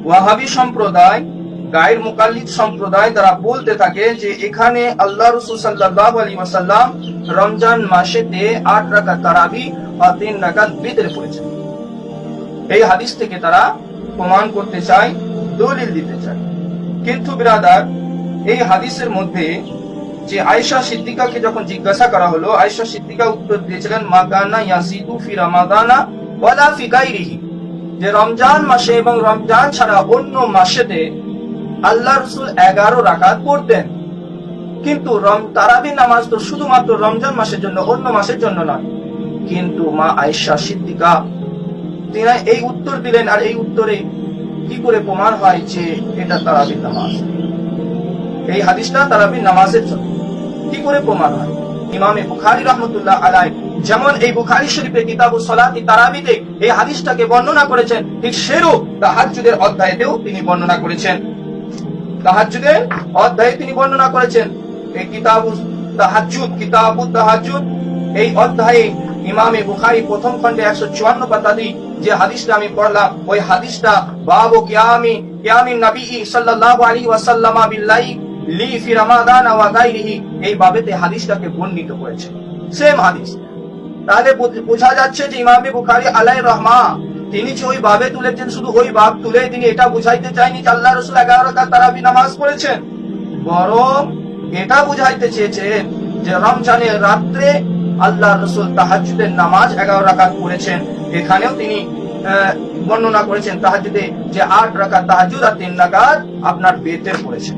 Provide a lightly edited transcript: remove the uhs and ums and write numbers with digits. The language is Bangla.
ওয়াহাবি সম্প্রদায়, গায়ের মুকাল্লিদ সম্প্রদায় তারা বলতে থাকে যে এখানে আল্লাহ রাসূল সাল্লাল্লাহু আলাইহি ওয়াসাল্লাম রমজান মাসেতে 8 রাকাত তারাবি আর 3 রাকাত বিতর পড়েছেন। এই হাদিস থেকে তারা প্রমাণ করতে চায়, দলিল দিতে চায়। কিন্তু বিরাদার, এই হাদিসের মধ্যে যে আয়েশা সিদ্দিকাকে যখন জিজ্ঞাসা করা হলো, আয়েশা সিদ্দিকা উত্তর দিয়েছিলেন মা কানা ইয়াসিদু ফি রমাদানা ওয়ালা ফি গায়রিহি, যে রমজান মাসে এবং রমজান ছাড়া অন্য মাসেতে আল্লাহ রাসূল 11 রাকাত পড়তেন, কিন্তু তারাবি নামাজ তো শুধুমাত্র রমজান মাসের জন্য, অন্য মাসের জন্য নয়। কিন্তু মা আয়েশা সিদ্দিকা তিনি এই উত্তর দিলেন, আর এই উত্তরে কি করে প্রমাণ হয় যে এটা তারাবির নামাজ? এই হাদিসটা তারাবির নামাজের জন্য কি করে প্রমাণ হয়? ইমামে বুখারী রাহমাতুল্লাহ আলাইহি যেমন এই বুখারী শরীফে কিতাবুস সালাতি তারাবিতে এই হাদিসটাকে বর্ণনা করেছেন, ঠিক সেরূপ তাহাজ্জুদের অধ্যায়েতেও তিনি বর্ণনা করেছেন। তাহাজ্জুদের অধ্যায়ে তিনি বর্ণনা করেছেন। এই কিতাবুত তাহাজ্জুদ এই অধ্যায়ে ইমামে বুখারী প্রথম খণ্ডে 154 পাতাতে যে হাদিসটা আমি পড়লাম, ওই হাদিসটা বাবু কিয়ামিন নবী সাল্লাল্লাহু আলাইহি ওয়াসাল্লাম বিল্লাইল লি ফি রমাদান ওয়া গায়রিহি, এই বাবেতে হাদিসটাকে বর্ণিত করেছে। সেম হাদিস। তাহলে বোঝা যাচ্ছে যে ইমামে বুখারী আলাইহির রহমা তিনি যে ওই বাবে তুলেছেন, শুধু ওই বাব তুলে তিনি এটা বুঝাইতে চাইনি যে আল্লাহ রাসূল 11 রাকাত তারাবি নামাজ পড়েছেন, বরং এটা বুঝাইতে চেয়েছেন যে রমজানের রাত্রে আল্লাহ রাসূল তাহাজ্জুদের নামাজ 11 রাকাত পড়েছেন। এখানেও তিনি বর্ণনা করেছেন তাহাজ্জুদে যে 8 রাকাত তাহাজ্জুদ আর 3 রাকাত আপনার বিতর পড়েছেন।